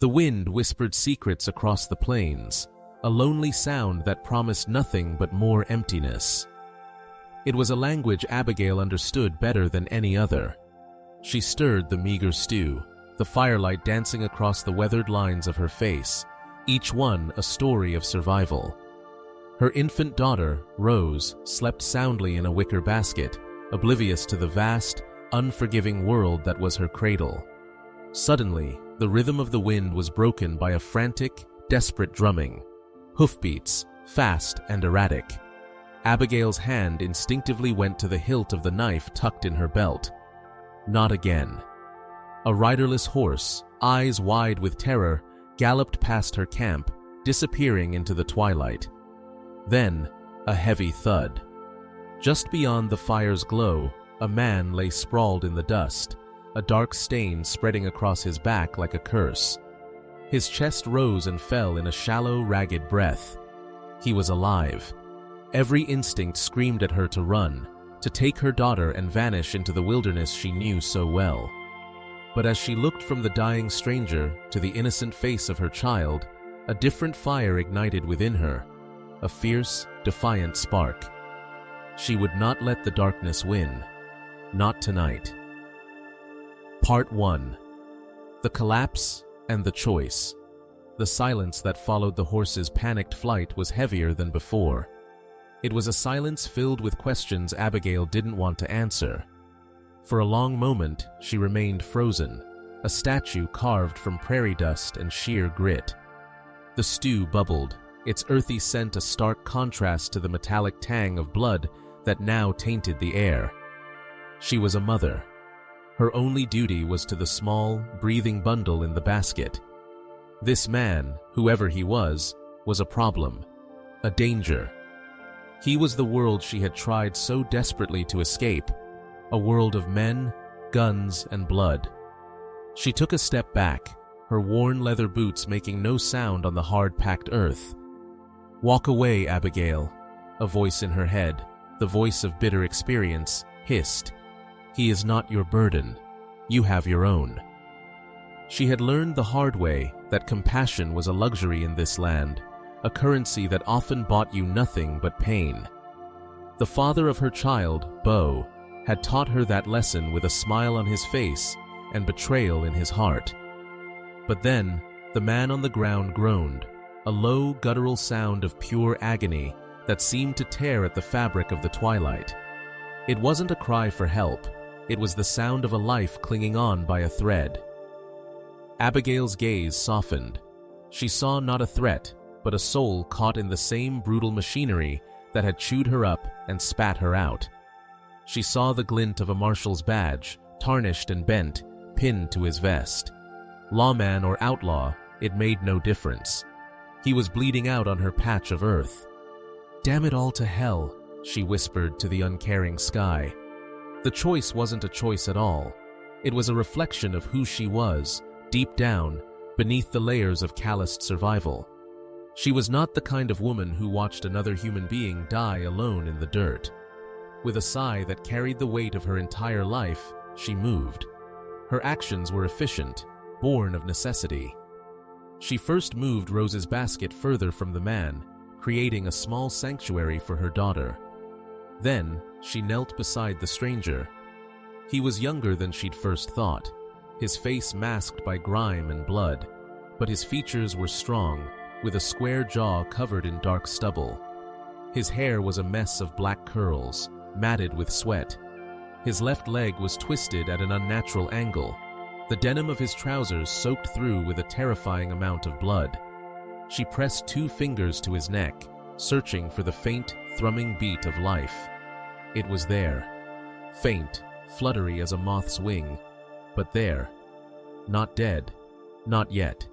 The wind whispered secrets across the plains, a lonely sound that promised nothing but more emptiness. It was a language Abigail understood better than any other. She stirred the meager stew, the firelight dancing across the weathered lines of her face, each one a story of survival. Her infant daughter, Rose, slept soundly in a wicker basket, oblivious to the vast, unforgiving world that was her cradle. Suddenly, the rhythm of the wind was broken by a frantic, desperate drumming. Hoofbeats, fast and erratic. Abigail's hand instinctively went to the hilt of the knife tucked in her belt. Not again. A riderless horse, eyes wide with terror, galloped past her camp, disappearing into the twilight. Then, a heavy thud. Just beyond the fire's glow, a man lay sprawled in the dust, a dark stain spreading across his back like a curse. His chest rose and fell in a shallow, ragged breath. He was alive. Every instinct screamed at her to run, to take her daughter and vanish into the wilderness she knew so well. But as she looked from the dying stranger to the innocent face of her child, a different fire ignited within her, a fierce, defiant spark. She would not let the darkness win. Not tonight. Part 1. The collapse and the choice. The silence that followed the horse's panicked flight was heavier than before. It was a silence filled with questions Abigail didn't want to answer. For a long moment, she remained frozen, a statue carved from prairie dust and sheer grit. The stew bubbled, its earthy scent a stark contrast to the metallic tang of blood that now tainted the air. She was a mother. Her only duty was to the small, breathing bundle in the basket. This man, whoever he was a problem, a danger. He was the world she had tried so desperately to escape, a world of men, guns, and blood. She took a step back, her worn leather boots making no sound on the hard-packed earth. "Walk away, Abigail," a voice in her head, the voice of bitter experience, hissed. "He is not your burden. You have your own." She had learned the hard way that compassion was a luxury in this land, a currency that often bought you nothing but pain. The father of her child, Beau, had taught her that lesson with a smile on his face and betrayal in his heart. But then, the man on the ground groaned, a low, guttural sound of pure agony that seemed to tear at the fabric of the twilight. It wasn't a cry for help, it was the sound of a life clinging on by a thread. Abigail's gaze softened. She saw not a threat, but a soul caught in the same brutal machinery that had chewed her up and spat her out. She saw the glint of a marshal's badge, tarnished and bent, pinned to his vest. Lawman or outlaw, it made no difference. He was bleeding out on her patch of earth. "Damn it all to hell," she whispered to the uncaring sky. The choice wasn't a choice at all. It was a reflection of who she was, deep down, beneath the layers of calloused survival. She was not the kind of woman who watched another human being die alone in the dirt. With a sigh that carried the weight of her entire life, she moved. Her actions were efficient, born of necessity. She first moved Rose's basket further from the man, creating a small sanctuary for her daughter. Then, she knelt beside the stranger. He was younger than she'd first thought, his face masked by grime and blood, but his features were strong, with a square jaw covered in dark stubble. His hair was a mess of black curls, matted with sweat. His left leg was twisted at an unnatural angle, the denim of his trousers soaked through with a terrifying amount of blood. She pressed 2 fingers to his neck, searching for the faint, thrumming beat of life. It was there. Faint, fluttery as a moth's wing, but there. Not dead. Not yet.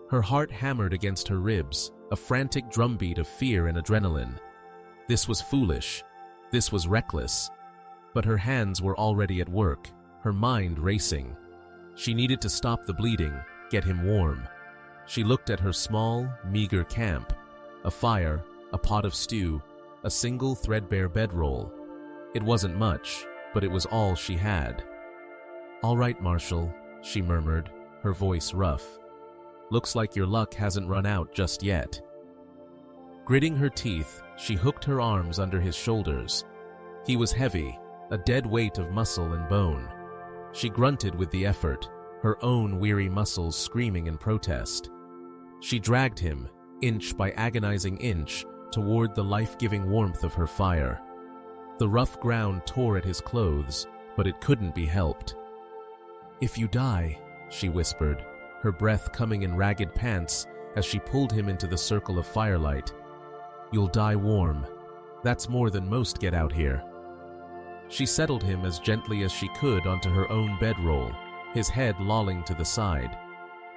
Her heart hammered against her ribs, a frantic drumbeat of fear and adrenaline. This was foolish. This was reckless. But her hands were already at work, her mind racing. She needed to stop the bleeding, get him warm. She looked at her small, meager camp. A fire, a pot of stew, a single threadbare bedroll. It wasn't much, but it was all she had. "All right, Marshal," she murmured, her voice rough. Looks like your luck hasn't run out just yet." Gritting her teeth, she hooked her arms under his shoulders. He was heavy, a dead weight of muscle and bone. She grunted with the effort, her own weary muscles screaming in protest. She dragged him, inch by agonizing inch, toward the life-giving warmth of her fire. The rough ground tore at his clothes, but it couldn't be helped. "If you die," she whispered, her breath coming in ragged pants as she pulled him into the circle of firelight. "You'll die warm. That's more than most get out here." She settled him as gently as she could onto her own bedroll, his head lolling to the side.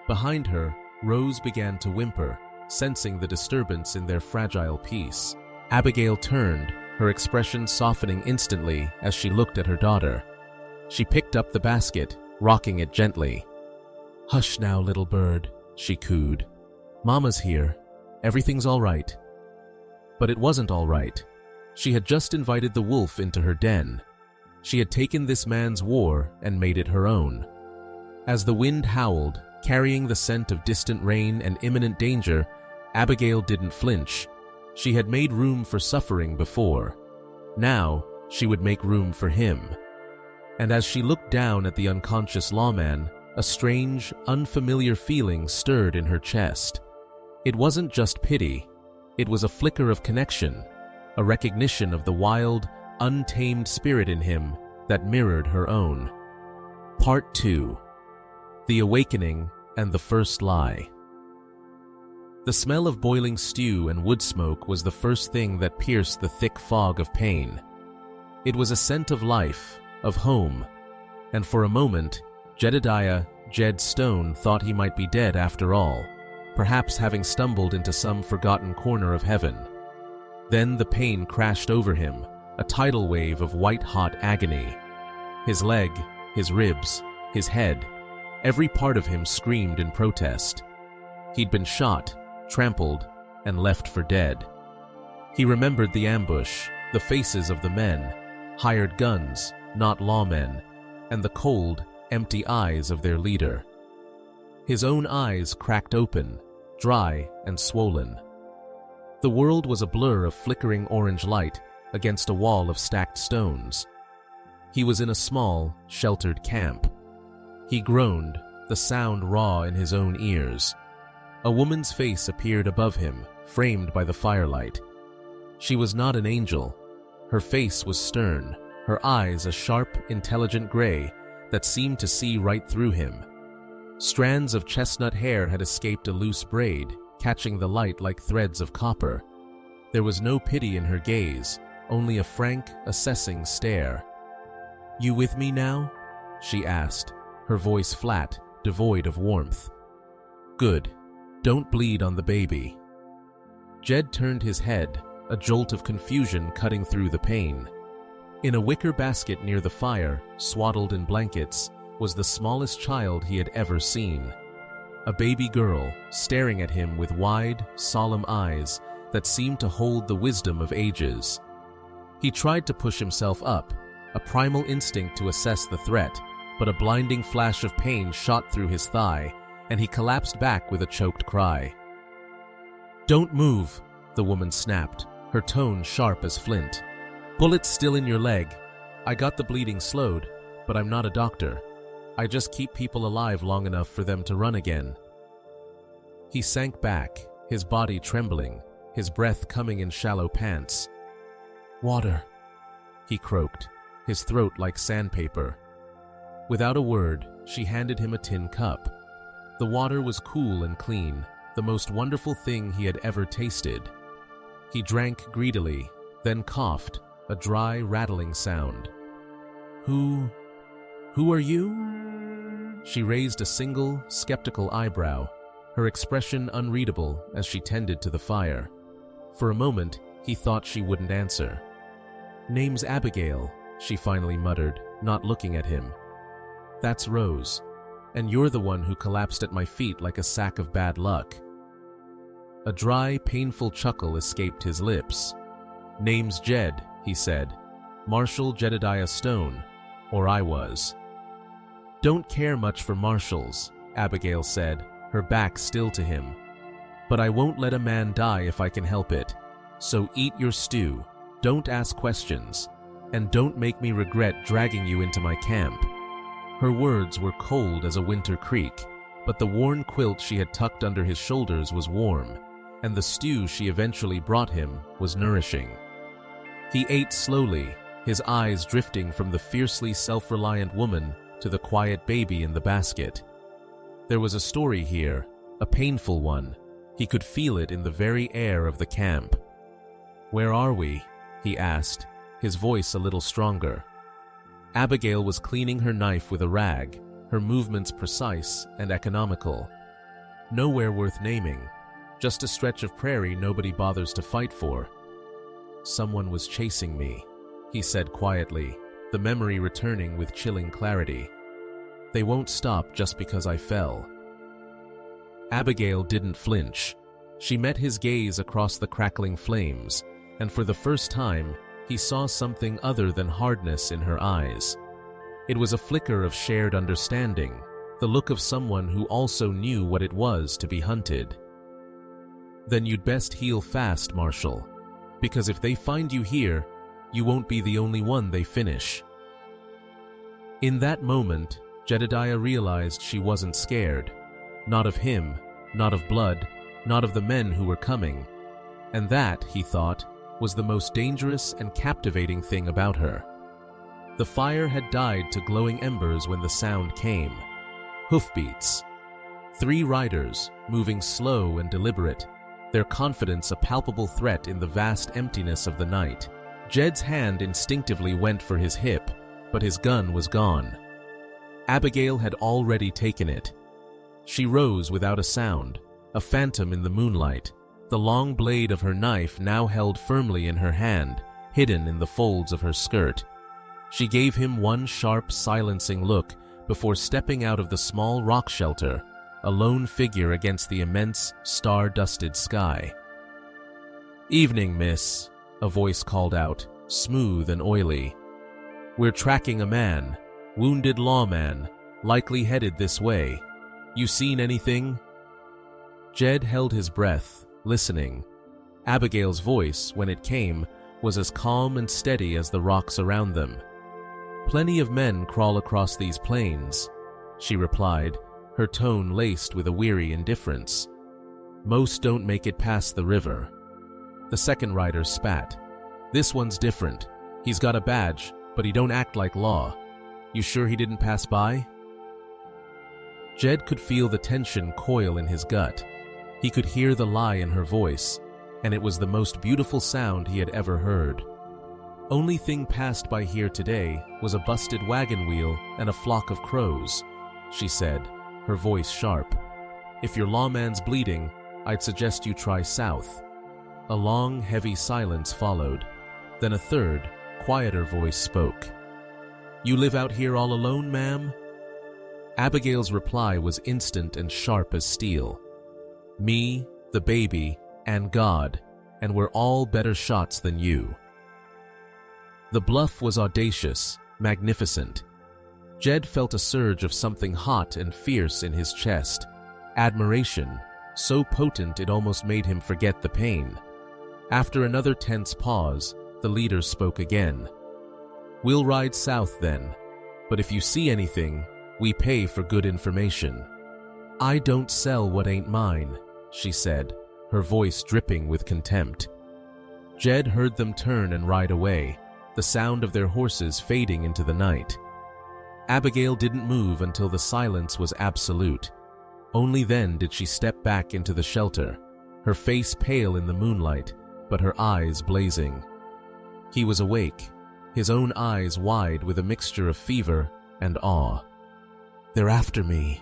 Behind her, Rose began to whimper, sensing the disturbance in their fragile peace. Abigail turned, her expression softening instantly as she looked at her daughter. She picked up the basket, rocking it gently. "Hush now, little bird," she cooed. "Mama's here. Everything's all right." But it wasn't all right. She had just invited the wolf into her den. She had taken this man's war and made it her own. As the wind howled, carrying the scent of distant rain and imminent danger, Abigail didn't flinch. She had made room for suffering before. Now, she would make room for him. And as she looked down at the unconscious lawman, a strange, unfamiliar feeling stirred in her chest. It wasn't just pity. It was a flicker of connection, a recognition of the wild, untamed spirit in him that mirrored her own. Part 2. The Awakening and the First Lie. The smell of boiling stew and wood smoke was the first thing that pierced the thick fog of pain. It was a scent of life, of home, and for a moment, Jedediah Jed Stone thought he might be dead after all, perhaps having stumbled into some forgotten corner of heaven. Then the pain crashed over him, a tidal wave of white-hot agony. His leg, his ribs, his head, every part of him screamed in protest. He'd been shot, trampled, and left for dead. He remembered the ambush, the faces of the men, hired guns, not lawmen, and the cold, empty eyes of their leader. His own eyes cracked open, dry and swollen. The world was a blur of flickering orange light against a wall of stacked stones. He was in a small, sheltered camp. He groaned, the sound raw in his own ears. A woman's face appeared above him, framed by the firelight. She was not an angel. Her face was stern, her eyes a sharp, intelligent gray that seemed to see right through him. Strands of chestnut hair had escaped a loose braid, catching the light like threads of copper. There was no pity in her gaze, only a frank, assessing stare. "You with me now?" she asked, her voice flat, devoid of warmth. "Good. Don't bleed on the baby." Jed turned his head, a jolt of confusion cutting through the pain. In a wicker basket near the fire, swaddled in blankets, was the smallest child he had ever seen. A baby girl, staring at him with wide, solemn eyes that seemed to hold the wisdom of ages. He tried to push himself up, a primal instinct to assess the threat, but a blinding flash of pain shot through his thigh, and he collapsed back with a choked cry. "Don't move," the woman snapped, her tone sharp as flint. "Bullet's still in your leg. I got the bleeding slowed, but I'm not a doctor. I just keep people alive long enough for them to run again." He sank back, his body trembling, his breath coming in shallow pants. "Water," he croaked, his throat like sandpaper. Without a word, she handed him a tin cup. The water was cool and clean, the most wonderful thing he had ever tasted. He drank greedily, then coughed, a dry, rattling sound. Who are you?" She raised a single, skeptical eyebrow, her expression unreadable as she tended to the fire. For a moment, he thought she wouldn't answer. "Name's Abigail," she finally muttered, not looking at him. "That's Rose, and you're the one who collapsed at my feet like a sack of bad luck." A dry, painful chuckle escaped his lips. "Name's Jed," he said. "Marshal Jedediah Stone, or I was." "Don't care much for marshals," Abigail said, her back still to him. "But I won't let a man die if I can help it. So eat your stew, don't ask questions, and don't make me regret dragging you into my camp." Her words were cold as a winter creek, but the worn quilt she had tucked under his shoulders was warm, and the stew she eventually brought him was nourishing. He ate slowly, his eyes drifting from the fiercely self-reliant woman to the quiet baby in the basket. There was a story here, a painful one. He could feel it in the very air of the camp. "Where are we?" he asked, his voice a little stronger. Abigail was cleaning her knife with a rag, her movements precise and economical. "Nowhere worth naming, just a stretch of prairie nobody bothers to fight for." "Someone was chasing me," he said quietly, the memory returning with chilling clarity. "They won't stop just because I fell." Abigail didn't flinch. She met his gaze across the crackling flames, and for the first time, he saw something other than hardness in her eyes. It was a flicker of shared understanding, the look of someone who also knew what it was to be hunted. "Then you'd best heal fast, Marshal, because if they find you here, you won't be the only one they finish." In that moment, Jedediah realized she wasn't scared. Not of him, not of blood, not of the men who were coming. And that, he thought, was the most dangerous and captivating thing about her. The fire had died to glowing embers when the sound came. Hoofbeats. 3 riders, moving slow and deliberate, their confidence a palpable threat in the vast emptiness of the night. Jed's hand instinctively went for his hip, but his gun was gone. Abigail had already taken it. She rose without a sound, a phantom in the moonlight, the long blade of her knife now held firmly in her hand, hidden in the folds of her skirt. She gave him one sharp, silencing look before stepping out of the small rock shelter, a lone figure against the immense, star-dusted sky. "Evening, miss," a voice called out, smooth and oily. "We're tracking a man, wounded lawman, likely headed this way. You seen anything?" Jed held his breath, listening. Abigail's voice, when it came, was as calm and steady as the rocks around them. "Plenty of men crawl across these plains," she replied, her tone laced with a weary indifference. "Most don't make it past the river." The second rider spat. "This one's different. He's got a badge, but he don't act like law. You sure he didn't pass by?" Jed could feel the tension coil in his gut. He could hear the lie in her voice, and it was the most beautiful sound he had ever heard. "Only thing passed by here today was a busted wagon wheel and a flock of crows," she said, her voice sharp. "If your lawman's bleeding, I'd suggest you try south." A long, heavy silence followed. Then a third, quieter voice spoke. "You live out here all alone, ma'am?" Abigail's reply was instant and sharp as steel. "Me, the baby, and God, and we're all better shots than you." The bluff was audacious, magnificent. Jed felt a surge of something hot and fierce in his chest. Admiration, so potent it almost made him forget the pain. After another tense pause, the leader spoke again. "We'll ride south then, but if you see anything, we pay for good information." "I don't sell what ain't mine," she said, her voice dripping with contempt. Jed heard them turn and ride away, the sound of their horses fading into the night. Abigail didn't move until the silence was absolute. Only then did she step back into the shelter, her face pale in the moonlight, but her eyes blazing. He was awake, his own eyes wide with a mixture of fever and awe. "They're after me,"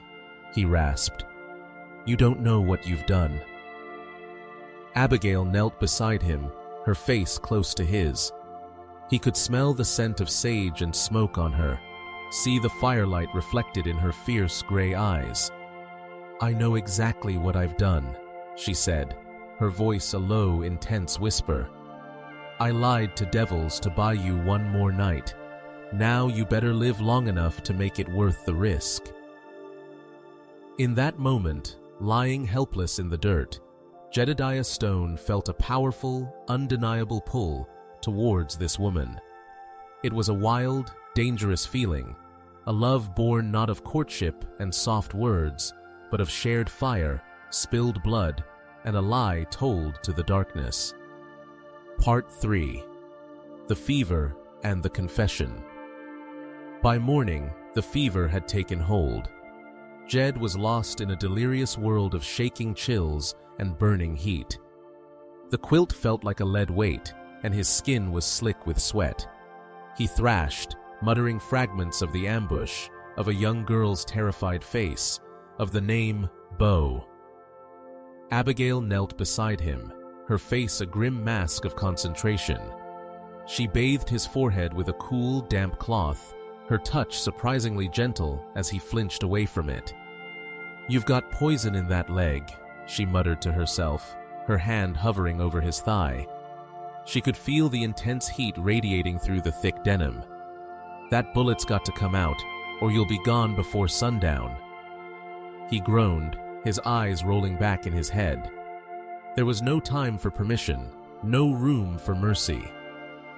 he rasped. "You don't know what you've done." Abigail knelt beside him, her face close to his. He could smell the scent of sage and smoke on her, see the firelight reflected in her fierce gray eyes. "I know exactly what I've done," she said, her voice a low, intense whisper. "I lied to devils to buy you one more night. Now you better live long enough to make it worth the risk." In that moment, lying helpless in the dirt, Jedediah Stone felt a powerful, undeniable pull towards this woman. It was a wild, dangerous feeling, a love born not of courtship and soft words, but of shared fire, spilled blood, and a lie told to the darkness. Part 3. The Fever and the Confession. By morning, the fever had taken hold. Jed was lost in a delirious world of shaking chills and burning heat. The quilt felt like a lead weight, and his skin was slick with sweat. He thrashed, muttering fragments of the ambush, of a young girl's terrified face, of the name Beau. Abigail knelt beside him, her face a grim mask of concentration. She bathed his forehead with a cool, damp cloth, her touch surprisingly gentle as he flinched away from it. "You've got poison in that leg," she muttered to herself, her hand hovering over his thigh. She could feel the intense heat radiating through the thick denim. "That bullet's got to come out, or you'll be gone before sundown." He groaned, his eyes rolling back in his head. There was no time for permission, no room for mercy.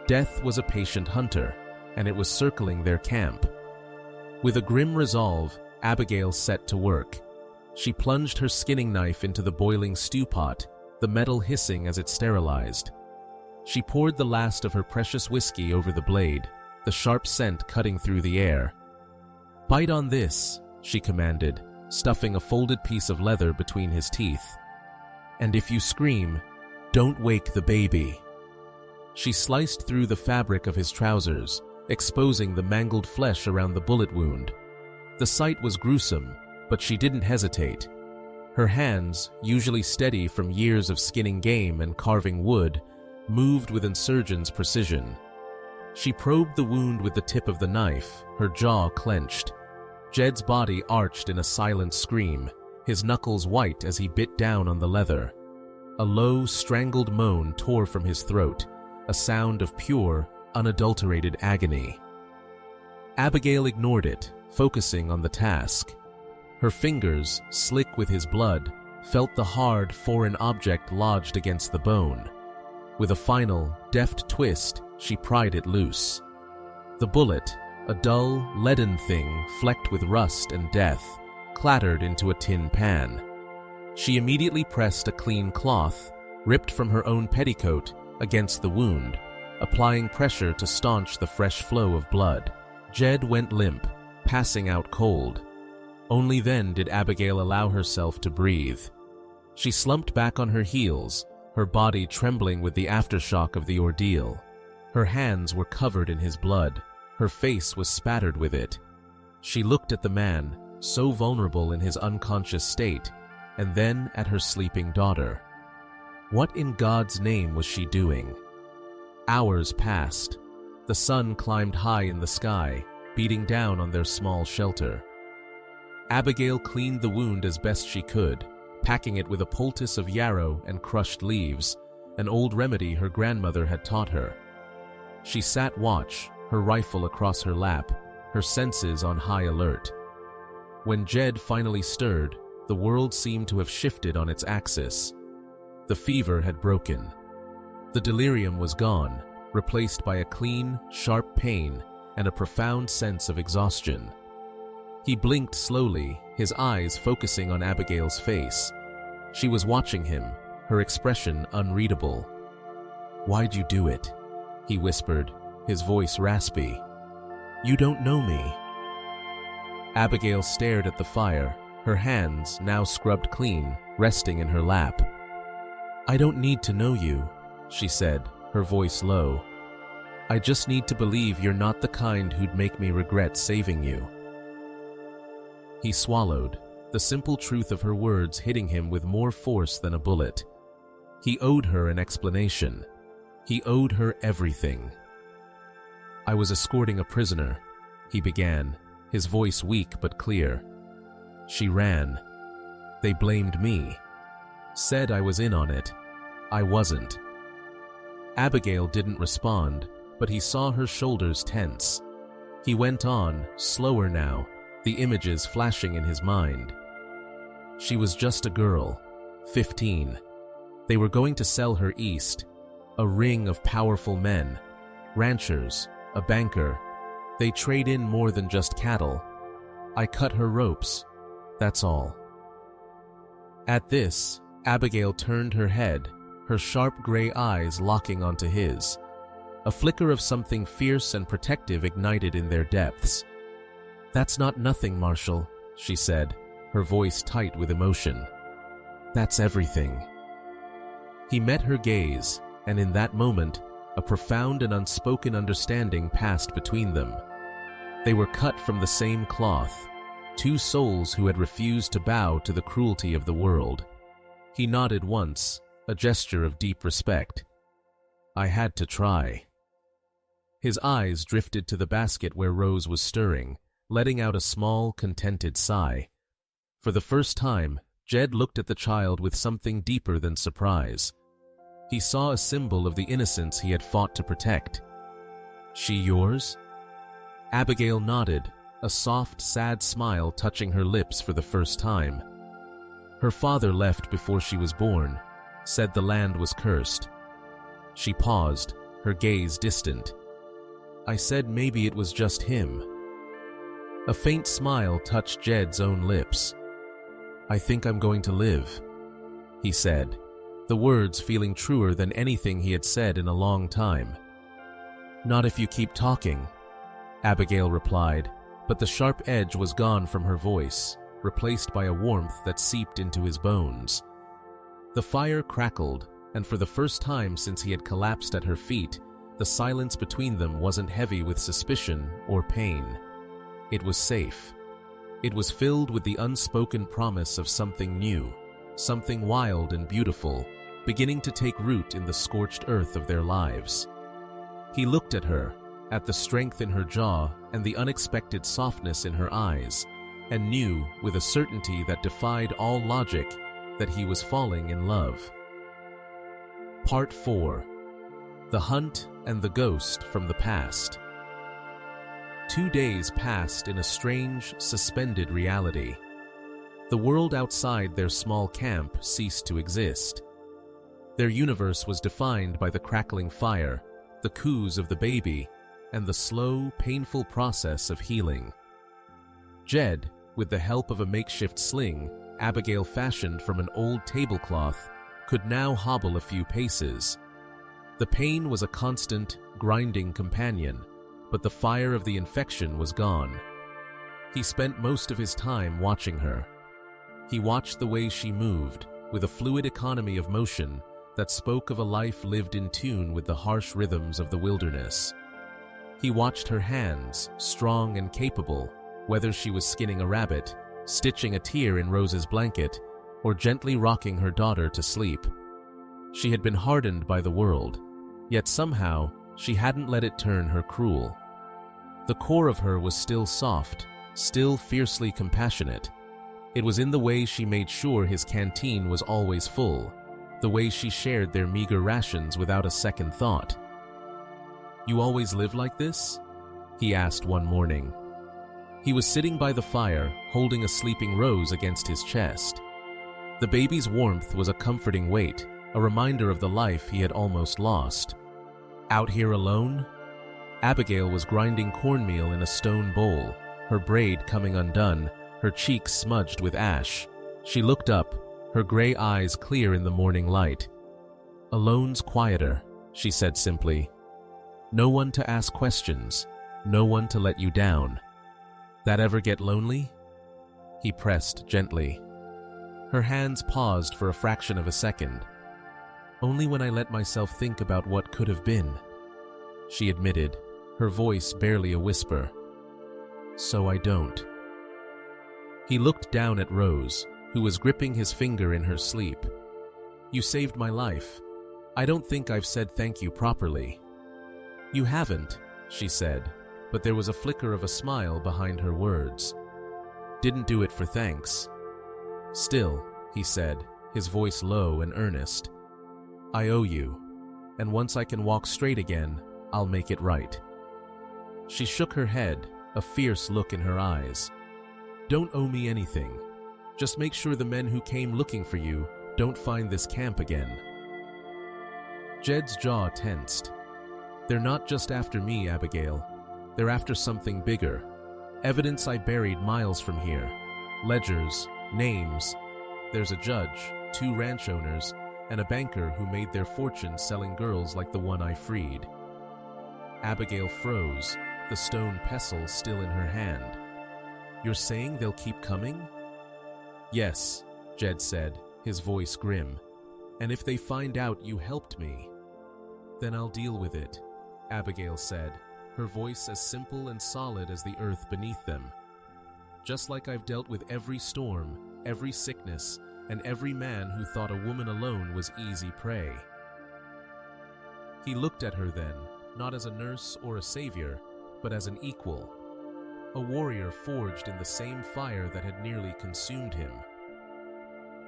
Death was a patient hunter, and it was circling their camp. With a grim resolve, Abigail set to work. She plunged her skinning knife into the boiling stew pot, the metal hissing as it sterilized. She poured the last of her precious whiskey over the blade, the sharp scent cutting through the air. "Bite on this," she commanded, stuffing a folded piece of leather between his teeth. "And if you scream, don't wake the baby." She sliced through the fabric of his trousers, exposing the mangled flesh around the bullet wound. The sight was gruesome, but she didn't hesitate. Her hands, usually steady from years of skinning game and carving wood, moved with a surgeon's precision. She probed the wound with the tip of the knife, her jaw clenched. Jed's body arched in a silent scream, his knuckles white as he bit down on the leather. A low, strangled moan tore from his throat, a sound of pure, unadulterated agony. Abigail ignored it, focusing on the task. Her fingers, slick with his blood, felt the hard, foreign object lodged against the bone. With a final, deft twist, she pried it loose. The bullet, a dull, leaden thing flecked with rust and death, clattered into a tin pan. She immediately pressed a clean cloth, ripped from her own petticoat, against the wound, applying pressure to staunch the fresh flow of blood. Jed went limp, passing out cold. Only then did Abigail allow herself to breathe. She slumped back on her heels, her body trembling with the aftershock of the ordeal. Her hands were covered in his blood, her face was spattered with it. She looked at the man, so vulnerable in his unconscious state, and then at her sleeping daughter. What in God's name was she doing? Hours passed. The sun climbed high in the sky, beating down on their small shelter. Abigail cleaned the wound as best she could, packing it with a poultice of yarrow and crushed leaves, an old remedy her grandmother had taught her. She sat watch, her rifle across her lap, her senses on high alert. When Jed finally stirred, the world seemed to have shifted on its axis. The fever had broken. The delirium was gone, replaced by a clean, sharp pain and a profound sense of exhaustion. He blinked slowly, his eyes focusing on Abigail's face. She was watching him, her expression unreadable. "Why'd you do it?" he whispered, his voice raspy. "You don't know me." Abigail stared at the fire, her hands, now scrubbed clean, resting in her lap. "I don't need to know you," she said, her voice low. "I just need to believe you're not the kind who'd make me regret saving you." He swallowed, the simple truth of her words hitting him with more force than a bullet. He owed her an explanation. He owed her everything. "I was escorting a prisoner," he began, his voice weak but clear. "She ran. They blamed me. Said I was in on it. I wasn't." Abigail didn't respond, but he saw her shoulders tense. He went on, slower now, the images flashing in his mind. She was just a girl, 15. They were going to sell her east, a ring of powerful men, ranchers, a banker. They trade in more than just cattle. I cut her ropes, that's all. At this, Abigail turned her head, her sharp gray eyes locking onto his. A flicker of something fierce and protective ignited in their depths. "That's not nothing, Marshal," she said, her voice tight with emotion. "That's everything." He met her gaze, and in that moment, a profound and unspoken understanding passed between them. They were cut from the same cloth, two souls who had refused to bow to the cruelty of the world. He nodded once, a gesture of deep respect. "I had to try." His eyes drifted to the basket where Rose was stirring, letting out a small, contented sigh. For the first time, Jed looked at the child with something deeper than surprise. He saw a symbol of the innocence he had fought to protect. "She yours?" Abigail nodded, a soft, sad smile touching her lips for the first time. Her father left before she was born, said the land was cursed. She paused, her gaze distant. "I said maybe it was just him." A faint smile touched Jed's own lips. "I think I'm going to live," he said, the words feeling truer than anything he had said in a long time. "Not if you keep talking," Abigail replied, but the sharp edge was gone from her voice, replaced by a warmth that seeped into his bones. The fire crackled, and for the first time since he had collapsed at her feet, the silence between them wasn't heavy with suspicion or pain. It was safe. It was filled with the unspoken promise of something new, something wild and beautiful, beginning to take root in the scorched earth of their lives. He looked at her, at the strength in her jaw and the unexpected softness in her eyes, and knew, with a certainty that defied all logic, that he was falling in love. Part 4. The Hunt and the Ghost from the Past. 2 days passed in a strange, suspended reality. The world outside their small camp ceased to exist. Their universe was defined by the crackling fire, the coos of the baby, and the slow, painful process of healing. Jed, with the help of a makeshift sling Abigail fashioned from an old tablecloth, could now hobble a few paces. The pain was a constant, grinding companion, but the fire of the infection was gone. He spent most of his time watching her. He watched the way she moved, with a fluid economy of motion that spoke of a life lived in tune with the harsh rhythms of the wilderness. He watched her hands, strong and capable, whether she was skinning a rabbit, stitching a tear in Rose's blanket, or gently rocking her daughter to sleep. She had been hardened by the world, yet somehow she hadn't let it turn her cruel. The core of her was still soft, still fiercely compassionate. It was in the way she made sure his canteen was always full, the way she shared their meager rations without a second thought. "You always live like this?" he asked one morning. He was sitting by the fire, holding a sleeping Rose against his chest. The baby's warmth was a comforting weight, a reminder of the life he had almost lost. "Out here alone?" Abigail was grinding cornmeal in a stone bowl, her braid coming undone, her cheeks smudged with ash. She looked up, her gray eyes clear in the morning light. "Alone's quieter," she said simply. "No one to ask questions, no one to let you down. That ever get lonely?" He pressed gently. Her hands paused for a fraction of a second. "Only when I let myself think about what could have been," she admitted, her voice barely a whisper. "So I don't." He looked down at Rose, who was gripping his finger in her sleep. "You saved my life. I don't think I've said thank you properly." "You haven't," she said, but there was a flicker of a smile behind her words. "Didn't do it for thanks." "Still," he said, his voice low and earnest, "I owe you, and once I can walk straight again, I'll make it right." She shook her head, a fierce look in her eyes. "Don't owe me anything. Just make sure the men who came looking for you don't find this camp again." Jed's jaw tensed. "They're not just after me, Abigail. They're after something bigger. Evidence I buried miles from here. Ledgers, names. There's a judge, 2 ranch owners, and a banker who made their fortune selling girls like the one I freed." Abigail froze, the stone pestle still in her hand. "You're saying they'll keep coming?" "Yes," Jed said, his voice grim. "And if they find out you helped me, then I'll deal with it," Abigail said, her voice as simple and solid as the earth beneath them. "Just like I've dealt with every storm, every sickness, and every man who thought a woman alone was easy prey." He looked at her then, not as a nurse or a savior, but as an equal, a warrior forged in the same fire that had nearly consumed him.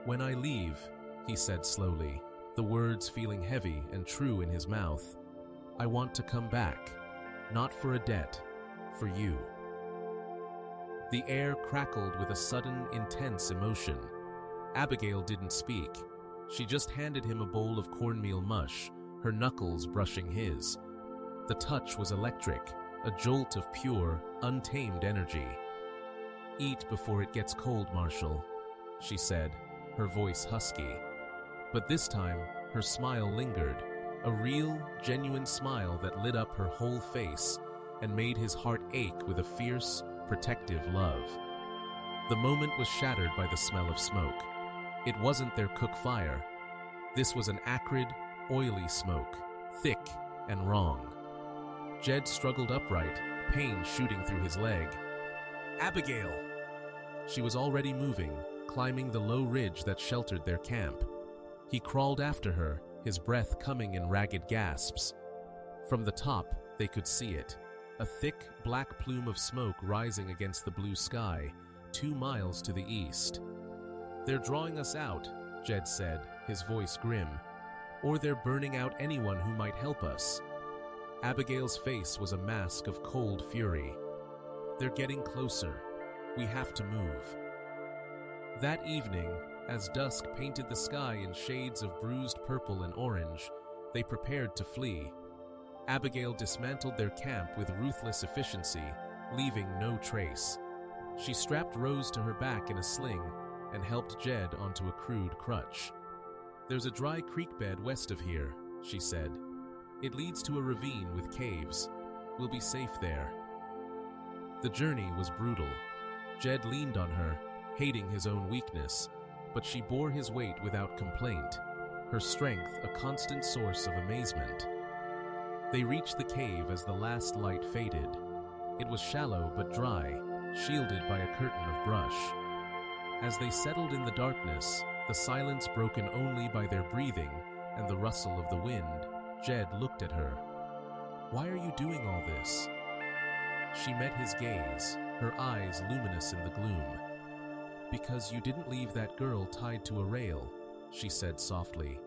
"When I leave," he said slowly, the words feeling heavy and true in his mouth, "I want to come back, not for a debt, for you." The air crackled with a sudden, intense emotion. Abigail didn't speak. She just handed him a bowl of cornmeal mush, her knuckles brushing his. The touch was electric, a jolt of pure, untamed energy. "Eat before it gets cold, Marshal," she said, her voice husky. But this time, her smile lingered, a real, genuine smile that lit up her whole face and made his heart ache with a fierce, protective love. The moment was shattered by the smell of smoke. It wasn't their cook fire. This was an acrid, oily smoke, thick and wrong. Jed struggled upright, pain shooting through his leg. "Abigail!" She was already moving, climbing the low ridge that sheltered their camp. He crawled after her, his breath coming in ragged gasps. From the top, they could see it, a thick, black plume of smoke rising against the blue sky, 2 miles to the east. "They're drawing us out," Jed said, his voice grim. "Or they're burning out anyone who might help us." Abigail's face was a mask of cold fury. "They're getting closer. We have to move." That evening, as dusk painted the sky in shades of bruised purple and orange, they prepared to flee. Abigail dismantled their camp with ruthless efficiency, leaving no trace. She strapped Rose to her back in a sling and helped Jed onto a crude crutch. "There's a dry creek bed west of here," she said. "It leads to a ravine with caves. We'll be safe there." The journey was brutal. Jed leaned on her, hating his own weakness, but she bore his weight without complaint, her strength a constant source of amazement. They reached the cave as the last light faded. It was shallow but dry, shielded by a curtain of brush. As they settled in the darkness, the silence broken only by their breathing and the rustle of the wind, Jed looked at her. "Why are you doing all this?" She met his gaze, her eyes luminous in the gloom. "Because you didn't leave that girl tied to a rail," she said softly.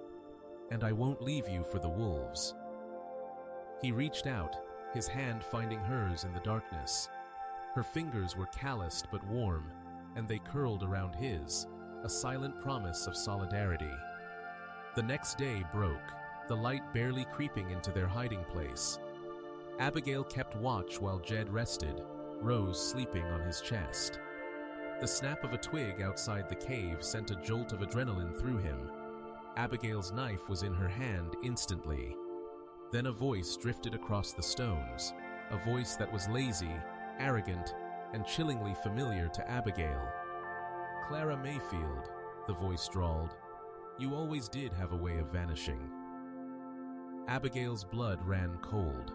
"And I won't leave you for the wolves." He reached out, his hand finding hers in the darkness. Her fingers were calloused but warm, and they curled around his, a silent promise of solidarity. The next day broke, the light barely creeping into their hiding place. Abigail kept watch while Jed rested, Rose sleeping on his chest. The snap of a twig outside the cave sent a jolt of adrenaline through him. Abigail's knife was in her hand instantly. Then a voice drifted across the stones, a voice that was lazy, arrogant, and chillingly familiar to Abigail. "Clara Mayfield," the voice drawled. "You always did have a way of vanishing." Abigail's blood ran cold.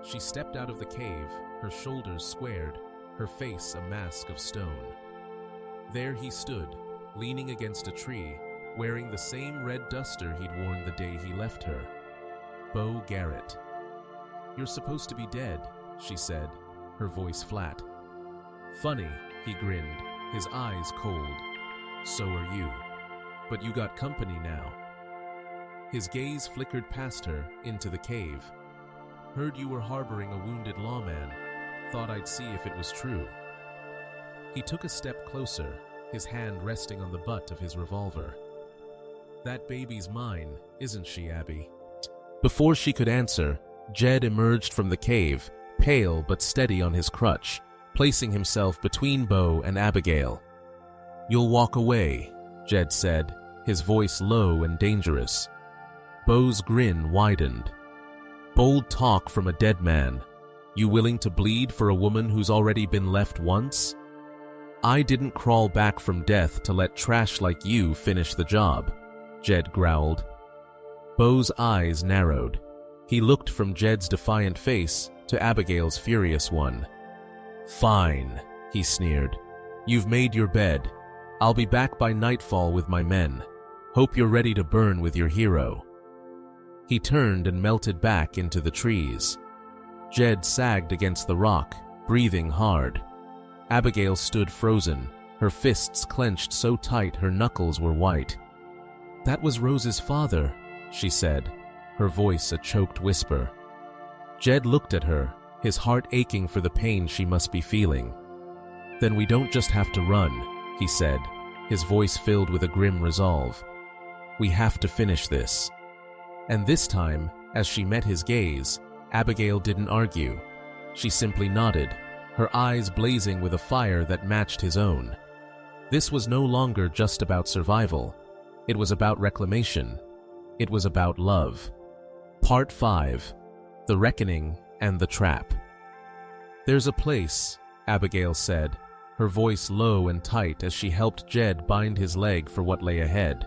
She stepped out of the cave, her shoulders squared, her face a mask of stone. There he stood, leaning against a tree, wearing the same red duster he'd worn the day he left her. Bo Garrett. "You're supposed to be dead," she said, her voice flat. "Funny," he grinned, his eyes cold. "So are you. But you got company now." His gaze flickered past her, into the cave. "Heard you were harboring a wounded lawman. Thought I'd see if it was true." He took a step closer, his hand resting on the butt of his revolver. "That baby's mine, isn't she, Abby?" Before she could answer, Jed emerged from the cave, pale but steady on his crutch, placing himself between Bo and Abigail. "You'll walk away," Jed said, his voice low and dangerous. Bo's grin widened. "Bold talk from a dead man. You willing to bleed for a woman who's already been left once? I didn't crawl back from death to let trash like you finish the job," Jed growled. Bo's eyes narrowed. He looked from Jed's defiant face to Abigail's furious one. "Fine," he sneered. "You've made your bed. I'll be back by nightfall with my men. Hope you're ready to burn with your hero." He turned and melted back into the trees. Jed sagged against the rock, breathing hard. Abigail stood frozen, her fists clenched so tight her knuckles were white. "That was Rose's father," she said, her voice a choked whisper. Jed looked at her, his heart aching for the pain she must be feeling. "Then we don't just have to run," he said, his voice filled with a grim resolve. "We have to finish this." And this time, as she met his gaze, Abigail didn't argue. She simply nodded, her eyes blazing with a fire that matched his own. This was no longer just about survival. It was about reclamation. It was about love. Part 5. The Reckoning and the Trap. "There's a place," Abigail said, her voice low and tight as she helped Jed bind his leg for what lay ahead.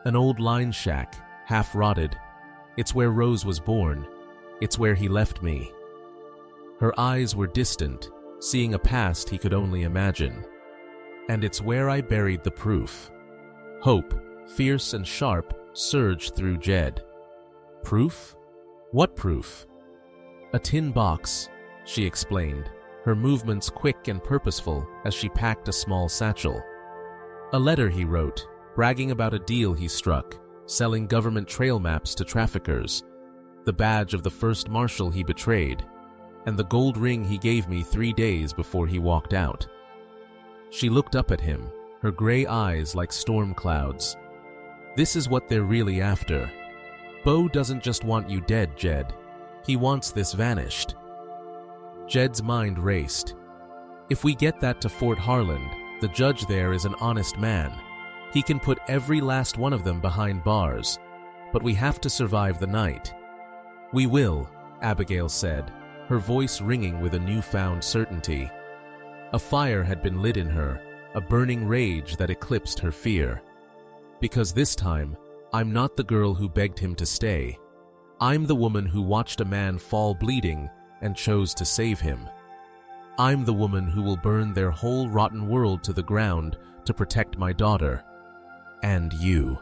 "An old line shack, half rotted. It's where Rose was born. It's where he left me." Her eyes were distant, seeing a past he could only imagine. "And it's where I buried the proof." Hope, fierce and sharp, surged through Jed. "Proof? What proof?" "A tin box," she explained, her movements quick and purposeful as she packed a small satchel. "A letter he wrote, bragging about a deal he struck, selling government trail maps to traffickers, the badge of the first Marshal he betrayed, and the gold ring he gave me 3 days before he walked out." She looked up at him, her gray eyes like storm clouds. "This is what they're really after. Bo doesn't just want you dead, Jed. He wants this vanished." Jed's mind raced. "If we get that to Fort Harland, the judge there is an honest man. He can put every last one of them behind bars. But we have to survive the night." "We will," Abigail said, her voice ringing with a newfound certainty. A fire had been lit in her, a burning rage that eclipsed her fear. "Because this time, I'm not the girl who begged him to stay. I'm the woman who watched a man fall bleeding and chose to save him. I'm the woman who will burn their whole rotten world to the ground to protect my daughter. And you."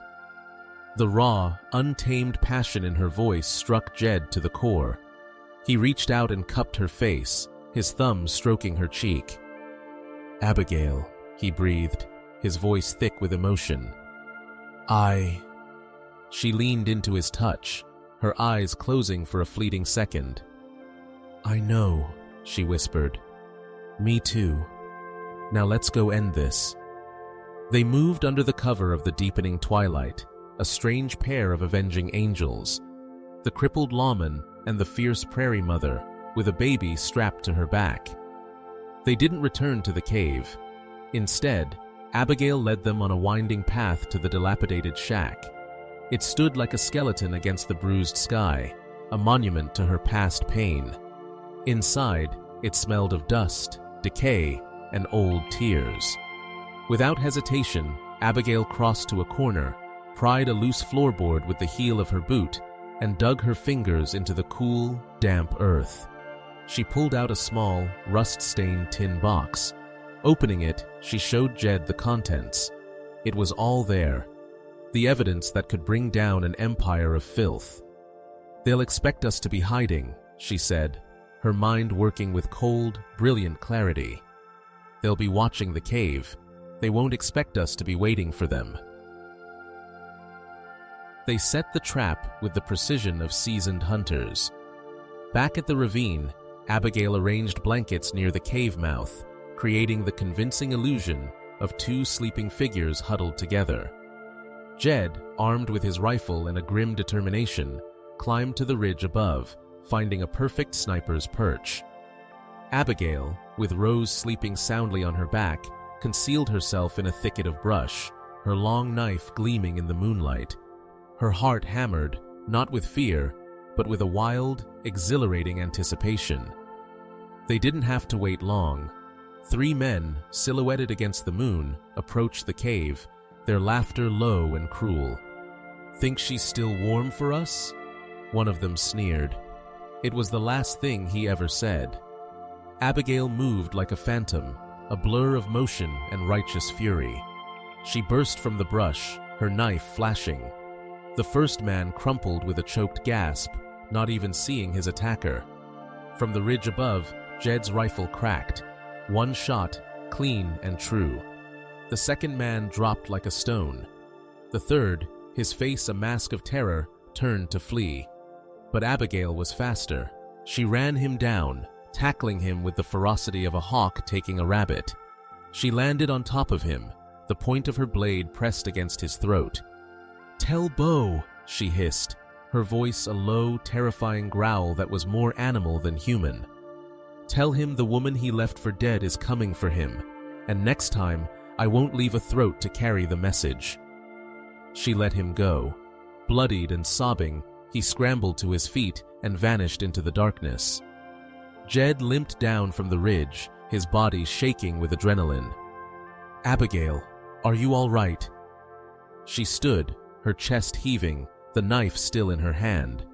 The raw, untamed passion in her voice struck Jed to the core. He reached out and cupped her face, his thumb stroking her cheek. "Abigail," he breathed, his voice thick with emotion. She leaned into his touch, her eyes closing for a fleeting second. "I know," she whispered. "Me too. Now let's go end this." They moved under the cover of the deepening twilight, a strange pair of avenging angels, the crippled lawman and the fierce prairie mother, with a baby strapped to her back. They didn't return to the cave. Instead, Abigail led them on a winding path to the dilapidated shack. It stood like a skeleton against the bruised sky, a monument to her past pain. Inside, it smelled of dust, decay, and old tears. Without hesitation, Abigail crossed to a corner, pried a loose floorboard with the heel of her boot, and dug her fingers into the cool, damp earth. She pulled out a small, rust-stained tin box. Opening it, she showed Jed the contents. It was all there, the evidence that could bring down an empire of filth. "They'll expect us to be hiding," she said, her mind working with cold, brilliant clarity. "They'll be watching the cave. They won't expect us to be waiting for them." They set the trap with the precision of seasoned hunters. Back at the ravine, Abigail arranged blankets near the cave mouth, creating the convincing illusion of two sleeping figures huddled together. Jed, armed with his rifle and a grim determination, climbed to the ridge above, finding a perfect sniper's perch. Abigail, with Rose sleeping soundly on her back, concealed herself in a thicket of brush, her long knife gleaming in the moonlight. Her heart hammered, not with fear, but with a wild, exhilarating anticipation. They didn't have to wait long. 3 men, silhouetted against the moon, approached the cave, their laughter low and cruel. "Think she's still warm for us?" one of them sneered. It was the last thing he ever said. Abigail moved like a phantom, a blur of motion and righteous fury. She burst from the brush, her knife flashing. The first man crumpled with a choked gasp, not even seeing his attacker. From the ridge above, Jed's rifle cracked. One shot, clean and true. The second man dropped like a stone. The third, his face a mask of terror, turned to flee. But Abigail was faster. She ran him down, tackling him with the ferocity of a hawk taking a rabbit. She landed on top of him, the point of her blade pressed against his throat. "Tell Bo," she hissed, her voice a low, terrifying growl that was more animal than human. "Tell him the woman he left for dead is coming for him, and next time I won't leave a throat to carry the message." She let him go. Bloodied and sobbing, he scrambled to his feet and vanished into the darkness. Jed limped down from the ridge, his body shaking with adrenaline. "Abigail, are you all right?" She stood, her chest heaving, the knife still in her hand.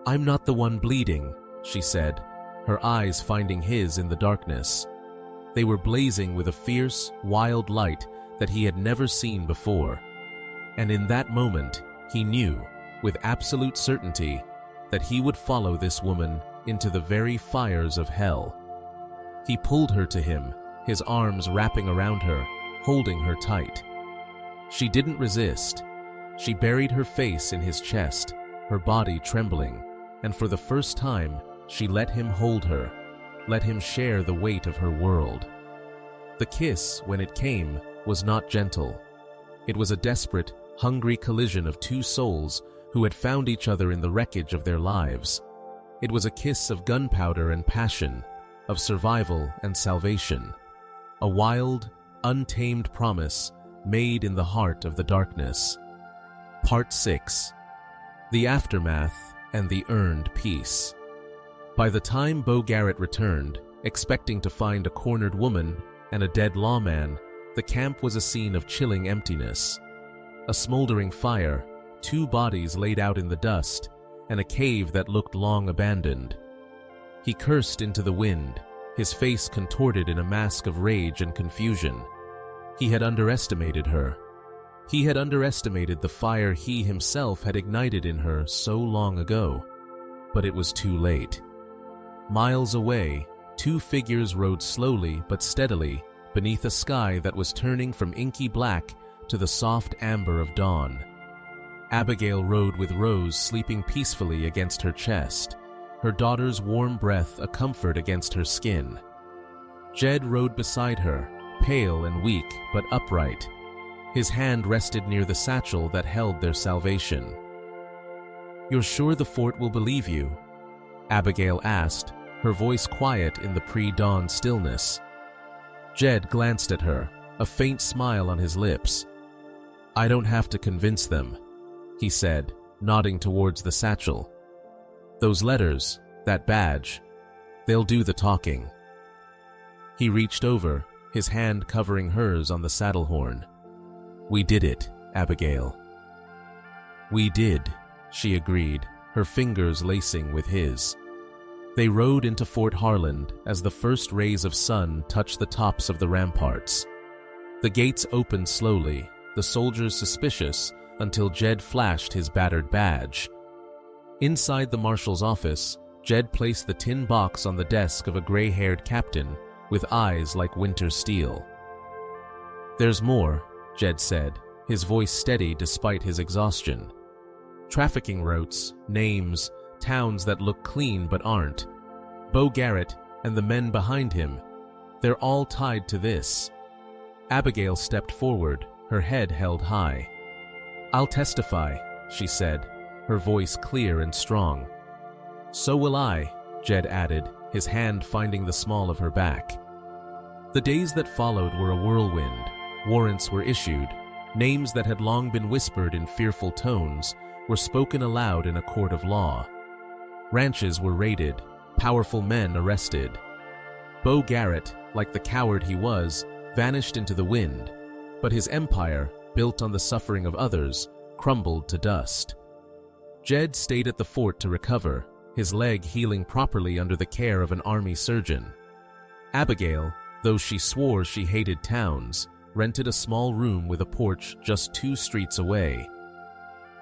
"I'm not the one bleeding," she said, her eyes finding his in the darkness. They were blazing with a fierce, wild light that he had never seen before. And in that moment, he knew, with absolute certainty, that he would follow this woman into the very fires of hell. He pulled her to him, his arms wrapping around her, holding her tight. She didn't resist. She buried her face in his chest, her body trembling, and for the first time, she let him hold her, let him share the weight of her world. The kiss, when it came, was not gentle. It was a desperate, hungry collision of 2 souls who had found each other in the wreckage of their lives. It was a kiss of gunpowder and passion, of survival and salvation. A wild, untamed promise made in the heart of the darkness. Part 6. The Aftermath and the Earned Peace. By the time Bo Garrett returned, expecting to find a cornered woman and a dead lawman, the camp was a scene of chilling emptiness. A smoldering fire, 2 bodies laid out in the dust, and a cave that looked long abandoned. He cursed into the wind, his face contorted in a mask of rage and confusion. He had underestimated her. He had underestimated the fire he himself had ignited in her so long ago. But it was too late. Miles away, 2 figures rode slowly but steadily beneath a sky that was turning from inky black to the soft amber of dawn. Abigail rode with Rose sleeping peacefully against her chest, her daughter's warm breath a comfort against her skin. Jed rode beside her, pale and weak but upright. His hand rested near the satchel that held their salvation. "You're sure the fort will believe you?" Abigail asked, her voice quiet in the pre-dawn stillness. Jed glanced at her, a faint smile on his lips. "I don't have to convince them," he said, nodding towards the satchel. "Those letters, that badge, they'll do the talking." He reached over, his hand covering hers on the saddle horn. "We did it, Abigail." "We did," she agreed, her fingers lacing with his. They rode into Fort Harland as the first rays of sun touched the tops of the ramparts. The gates opened slowly, the soldiers suspicious, until Jed flashed his battered badge. Inside the Marshal's office, Jed placed the tin box on the desk of a gray-haired captain with eyes like winter steel. "There's more," Jed said, his voice steady despite his exhaustion. "Trafficking routes, names, towns that look clean but aren't. Bo Garrett and the men behind him, they're all tied to this." Abigail stepped forward, her head held high. "I'll testify," she said, her voice clear and strong. "So will I," Jed added, his hand finding the small of her back. The days that followed were a whirlwind. Warrants were issued. Names that had long been whispered in fearful tones were spoken aloud in a court of law. Ranches were raided, powerful men arrested. Beau Garrett, like the coward he was, vanished into the wind, but his empire, built on the suffering of others, crumbled to dust. Jed stayed at the fort to recover, his leg healing properly under the care of an army surgeon. Abigail, though she swore she hated towns, rented a small room with a porch just 2 streets away.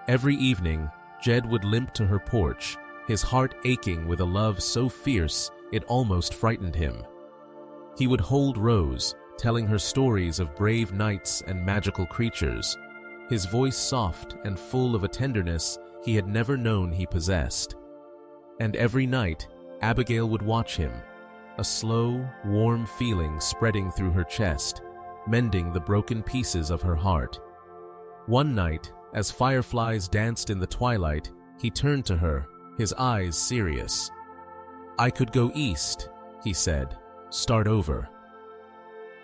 Every evening, Jed would limp to her porch, his heart aching with a love so fierce it almost frightened him. He would hold Rose, telling her stories of brave knights and magical creatures, his voice soft and full of a tenderness he had never known he possessed. And every night, Abigail would watch him, a slow, warm feeling spreading through her chest, mending the broken pieces of her heart. One night, as fireflies danced in the twilight, he turned to her, his eyes serious. "I could go east," he said, "start over."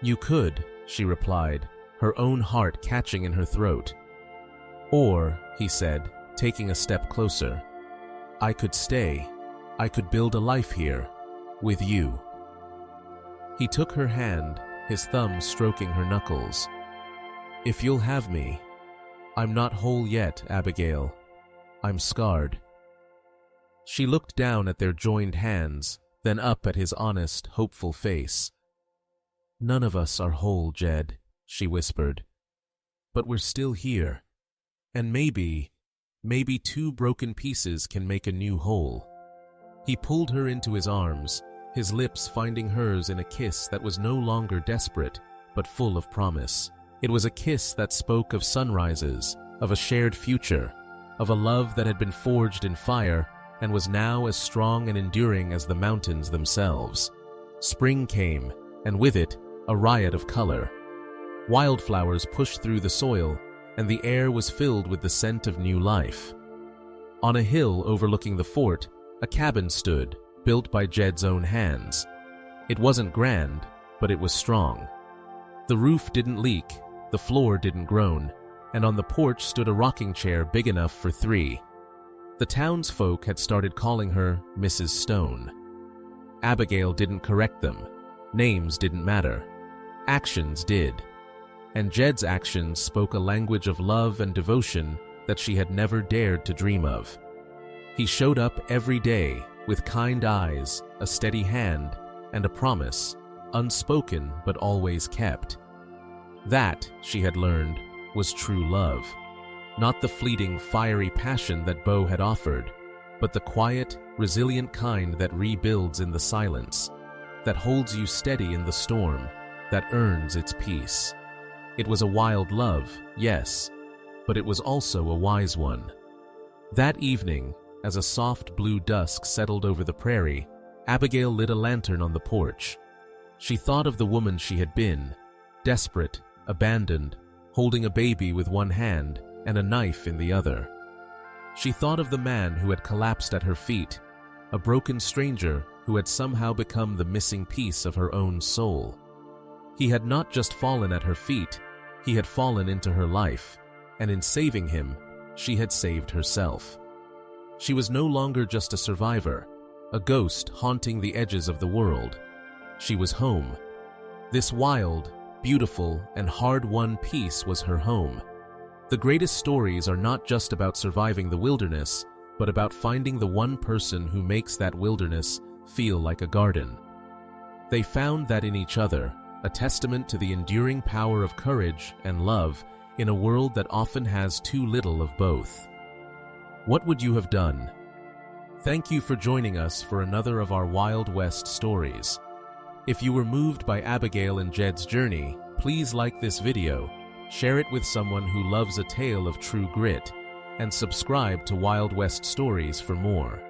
"You could," she replied, her own heart catching in her throat. "Or," he said, taking a step closer, "I could stay. I could build a life here, with you." He took her hand, his thumb stroking her knuckles. "If you'll have me. I'm not whole yet, Abigail. I'm scarred." She looked down at their joined hands, then up at his honest, hopeful face. "None of us are whole, Jed," she whispered. "But we're still here. And maybe 2 broken pieces can make a new whole." He pulled her into his arms, his lips finding hers in a kiss that was no longer desperate, but full of promise. It was a kiss that spoke of sunrises, of a shared future, of a love that had been forged in fire and was now as strong and enduring as the mountains themselves. Spring came, and with it, a riot of color. Wildflowers pushed through the soil, and the air was filled with the scent of new life. On a hill overlooking the fort, a cabin stood, built by Jed's own hands. It wasn't grand, but it was strong. The roof didn't leak, the floor didn't groan, and on the porch stood a rocking chair big enough for 3. The townsfolk had started calling her Mrs. Stone. Abigail didn't correct them. Names didn't matter. Actions did. And Jed's actions spoke a language of love and devotion that she had never dared to dream of. He showed up every day with kind eyes, a steady hand, and a promise, unspoken but always kept. That, she had learned, was true love. Not the fleeting, fiery passion that Beau had offered, but the quiet, resilient kind that rebuilds in the silence, that holds you steady in the storm, that earns its peace. It was a wild love, yes, but it was also a wise one. That evening, as a soft blue dusk settled over the prairie, Abigail lit a lantern on the porch. She thought of the woman she had been, desperate, abandoned, holding a baby with one hand and a knife in the other. She thought of the man who had collapsed at her feet, a broken stranger who had somehow become the missing piece of her own soul. He had not just fallen at her feet, he had fallen into her life, and in saving him, she had saved herself. She was no longer just a survivor, a ghost haunting the edges of the world. She was home. This wild, beautiful, and hard-won peace was her home. The greatest stories are not just about surviving the wilderness, but about finding the one person who makes that wilderness feel like a garden. They found that in each other, a testament to the enduring power of courage and love in a world that often has too little of both. What would you have done? Thank you for joining us for another of our Wild West stories. If you were moved by Abigail and Jed's journey, please like this video, share it with someone who loves a tale of true grit, and subscribe to Wild West Stories for more.